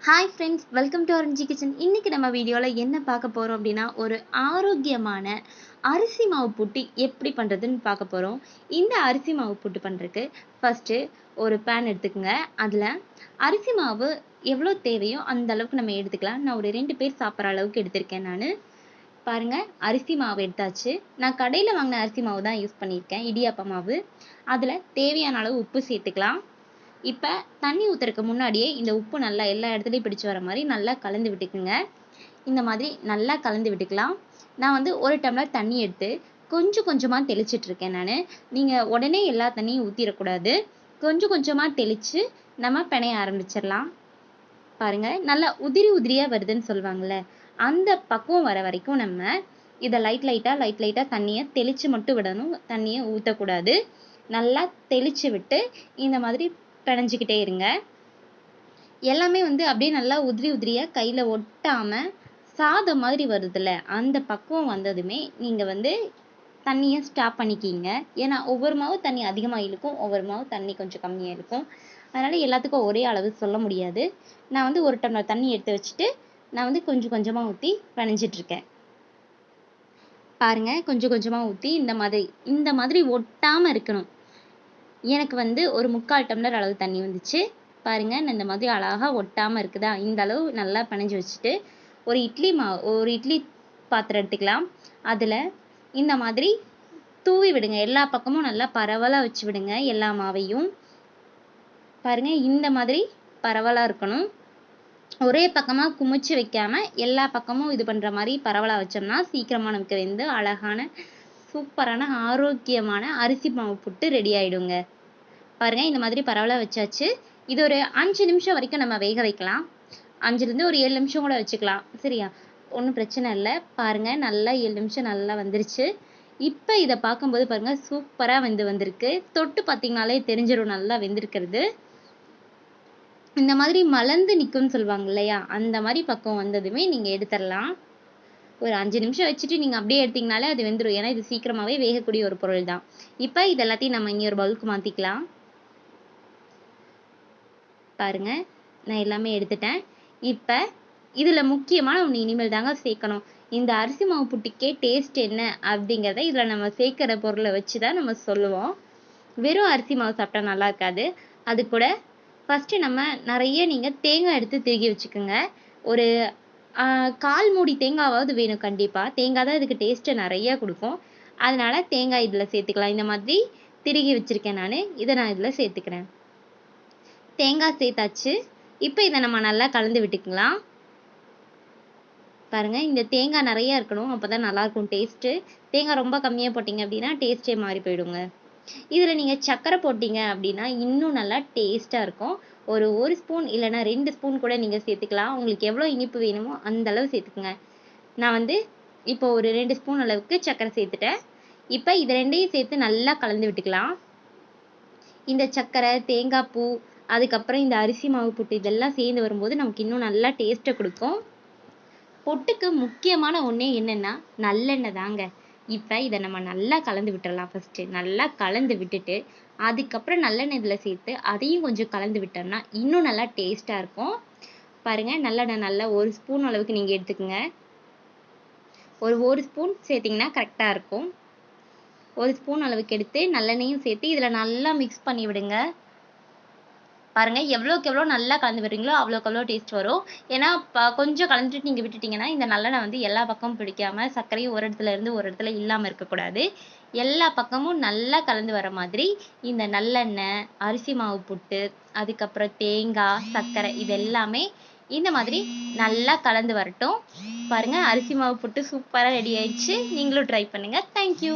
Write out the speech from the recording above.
Hi friends, welcome to orange kitchen. இன்னைக்கு நம்ம வீடியோவில் என்ன பார்க்க போகிறோம் அப்படின்னா, ஒரு ஆரோக்கியமான அரிசி மாவு புட்டு எப்படி பண்ணுறதுன்னு பார்க்க போகிறோம். இந்த அரிசி மாவு புட்டு பண்ணுறதுக்கு ஃபஸ்ட்டு ஒரு பேன் எடுத்துக்கோங்க. அதில் அரிசி மாவு எவ்வளோ தேவையோ அந்த அளவுக்கு நம்ம எடுத்துக்கலாம். நான் ஒரு 2 பேர் சாப்பிட்ற அளவுக்கு எடுத்திருக்கேன். நான் பாருங்கள், அரிசி மாவு எடுத்தாச்சு. நான் கடையில் வாங்கின அரிசி மாவு தான் யூஸ் பண்ணியிருக்கேன், இடியாப்ப மாவு. அதில் தேவையான அளவு உப்பு சேர்த்துக்கலாம். இப்போ தண்ணி ஊற்றுறதுக்கு முன்னாடியே இந்த உப்பு நல்லா எல்லா இடத்துலையும் பிடிச்சி வர மாதிரி நல்லா கலந்து விட்டுக்குங்க. இந்த மாதிரி நல்லா கலந்து விட்டுக்கலாம். நான் வந்து 1 டம்ளர் தண்ணி எடுத்து கொஞ்சம் கொஞ்சமாக தெளிச்சிட்ருக்கேன். நீங்கள் உடனே எல்லா தண்ணியும் ஊற்றிடக்கூடாது. கொஞ்சம் கொஞ்சமாக தெளித்து நம்ம பிணைய ஆரம்பிச்சிடலாம். பாருங்கள், நல்லா உதிரி உதிரியாக வருதுன்னு சொல்லுவாங்கள்ல, அந்த பக்குவம் வர வரைக்கும் நம்ம இதை லைட்டாக தண்ணியை தெளித்து மட்டும் விடணும். தண்ணியை ஊற்றக்கூடாது. நல்லா தெளித்து விட்டு இந்த மாதிரி பிணைஞ்சிக்கிட்டே இருங்க. எல்லாமே வந்து அப்படியே நல்லா உதிரியாக கையில் ஒட்டாமல் சாதம் மாதிரி வருதுல்ல, அந்த பக்குவம் வந்ததுமே நீங்கள் வந்து தண்ணியை ஸ்டாப் பண்ணிக்கிங்க. ஏன்னா ஒவ்வொரு மாவு தண்ணி அதிகமாக இழுக்கும், ஒவ்வொரு மாவு தண்ணி கொஞ்சம் கம்மியாக இருக்கும். அதனால் எல்லாத்துக்கும் ஒரே அளவு சொல்ல முடியாது. நான் வந்து 1 டம்ளர் தண்ணி எடுத்து வச்சுட்டு நான் வந்து கொஞ்சம் கொஞ்சமாக ஊற்றி பிணைஞ்சிட்ருக்கேன். பாருங்கள், கொஞ்சம் கொஞ்சமாக ஊற்றி இந்த மாதிரி ஒட்டாமல் இருக்கணும். எனக்கு வந்து ஒரு 3/4 டம்ளர் அளவு தண்ணி வந்துச்சு. பாருங்கள், இந்த மாதிரி அழகாக ஒட்டாமல் இருக்குதா? இந்த அளவு நல்லா பிணைஞ்சு வச்சுட்டு ஒரு இட்லி பாத்திரம் எடுத்துக்கலாம். அதில் இந்த மாதிரி தூவி விடுங்க. எல்லா பக்கமும் நல்லா பரவலாக வச்சு விடுங்க எல்லா மாவையும். பாருங்கள், இந்த மாதிரி பரவலாக இருக்கணும். ஒரே பக்கமாக குமிச்சு வைக்காமல் எல்லா பக்கமும் இது பண்ணுற மாதிரி பரவலாக வச்சோம்னா சீக்கிரமாக நமக்கு வந்து அழகான சூப்பரான ஆரோக்கியமான அரிசி மாவு புட்டு ரெடி ஆகிடுங்க. பாருங்கள், இந்த மாதிரி பரவலாக வச்சாச்சு. இது ஒரு 5 நிமிஷம் வரைக்கும் நம்ம வேக வைக்கலாம். 5லேருந்து ஒரு 7 நிமிஷம் கூட வச்சுக்கலாம். சரியா, ஒன்றும் பிரச்சனை இல்லை. பாருங்கள், நல்லா 7 நிமிஷம் நல்லா வந்துருச்சு. இப்போ இதை பார்க்கும்போது பாருங்கள், சூப்பராக வந்திருக்கு. தொட்டு பார்த்தீங்கனாலே தெரிஞ்சிடும் நல்லா வெந்திருக்கிறது. இந்த மாதிரி மலர்ந்து நிற்கும்னு சொல்லுவாங்க இல்லையா, அந்த மாதிரி பக்கம் வந்ததுமே நீங்கள் எடுத்துடலாம். ஒரு 5 நிமிஷம் வச்சுட்டு நீங்கள் அப்படியே எடுத்திங்கனாலே அது வெந்துடும். ஏன்னா இது சீக்கிரமாகவே வேகக்கூடிய ஒரு பொருள் தான். இப்போ இது எல்லாத்தையும் நம்ம இனி ஒரு பவுலுக்கு மாற்றிக்கலாம். பாருங்கள், நான் எல்லாமே எடுத்துட்டேன். இப்போ இதில் முக்கியமான ஒன்று இனிமேல் தாங்க சேர்க்கணும். இந்த அரிசி மாவு புட்டுக்கே டேஸ்ட் என்ன அப்படிங்கிறத இதில் நம்ம சேர்க்குற பொருளை வச்சு தான் நம்ம சொல்லுவோம். வெறும் அரிசி மாவு சாப்பிட்டா நல்லா இருக்காது. அது கூட ஃபஸ்ட்டு நம்ம நிறைய நீங்கள் தேங்காய் எடுத்து திருகி வச்சுக்கோங்க. ஒரு 1/4 மூடி தேங்காயாவது வேணும் கண்டிப்பாக. தேங்காய் தான் இதுக்கு டேஸ்ட்டை நிறையா கொடுக்கும். அதனால் தேங்காய் இதில் சேர்த்துக்கலாம். இந்த மாதிரி திருகி வச்சுருக்கேன் நான். இதை நான் இதில் சேர்த்துக்கிறேன். தேங்காய் சேர்த்தாச்சு. இப்போ இதை நம்ம நல்லா கலந்து விட்டுக்கலாம். பாருங்கள், இந்த தேங்காய் நிறையா இருக்கணும், அப்போ தான் நல்லாயிருக்கும் டேஸ்ட்டு. தேங்காய் ரொம்ப கம்மியாக போட்டிங்க அப்படின்னா டேஸ்ட்டே மாறி போயிடுங்க. இதில் நீங்கள் சர்க்கரை போட்டிங்க அப்படின்னா இன்னும் நல்லா டேஸ்ட்டாக இருக்கும். ஒரு ஸ்பூன் இல்லைனா 2 ஸ்பூன் கூட நீங்கள் சேர்த்துக்கலாம். உங்களுக்கு எவ்வளோ இனிப்பு வேணுமோ அந்த அளவு சேர்த்துக்குங்க. நான் வந்து இப்போ ஒரு 2 ஸ்பூன் அளவுக்கு சர்க்கரை சேர்த்துட்டேன். இப்போ இது ரெண்டையும் சேர்த்து நல்லா கலந்து விட்டுக்கலாம். இந்த சர்க்கரை, தேங்காய் பூ, அதுக்கப்புறம் இந்த அரிசி மாவு புட்டு இதெல்லாம் சேர்ந்து வரும்போது நமக்கு இன்னும் நல்லா டேஸ்ட்டை கொடுக்கும். புட்டுக்கு முக்கியமான ஒன்றே என்னென்னா நல்லெண்ணெய் தாங்க. இப்போ இதை நம்ம நல்லா கலந்து விட்டுடலாம். ஃபஸ்ட்டு நல்லா கலந்து விட்டுட்டு அதுக்கப்புறம் நல்லெண்ணெய் இதில் சேர்த்து அதையும் கொஞ்சம் கலந்து விட்டோம்னா இன்னும் நல்லா டேஸ்ட்டாக இருக்கும். பாருங்கள், நல்லெண்ணெய் நல்லா 1 ஸ்பூன் அளவுக்கு நீங்கள் எடுத்துக்கோங்க. ஒரு ஸ்பூன் சேர்த்திங்கன்னா கரெக்டாக இருக்கும். 1 ஸ்பூன் அளவுக்கு எடுத்து நல்லெண்ணெயும் சேர்த்து இதில் நல்லா மிக்ஸ் பண்ணி விடுங்க. பாருங்கள், எவ்வளோக்கு எவ்வளோ நல்லா கலந்து விடுறீங்களோ அவ்வளோக்கு எவ்வளோ டேஸ்ட் வரும். ஏன்னா கொஞ்சம் கலந்துட்டு நீங்கள் விட்டுட்டிங்கன்னா இந்த நல்லெண்ணெய் வந்து எல்லா பக்கமும் பிடிக்காமல் சர்க்கரையும் ஒரு இடத்துல இருந்து ஒரு இடத்துல இல்லாமல் இருக்கக்கூடாது. எல்லா பக்கமும் நல்லா கலந்து வர மாதிரி இந்த நல்லெண்ணெய், அரிசி மாவு புட்டு, அதுக்கப்புறம் தேங்காய், சர்க்கரை இது எல்லாமே இந்த மாதிரி நல்லா கலந்து வரட்டும். பாருங்கள், அரிசி மாவு புட்டு சூப்பராக ரெடி ஆயிடுச்சு. நீங்களும் ட்ரை பண்ணுங்கள். தேங்க்யூ.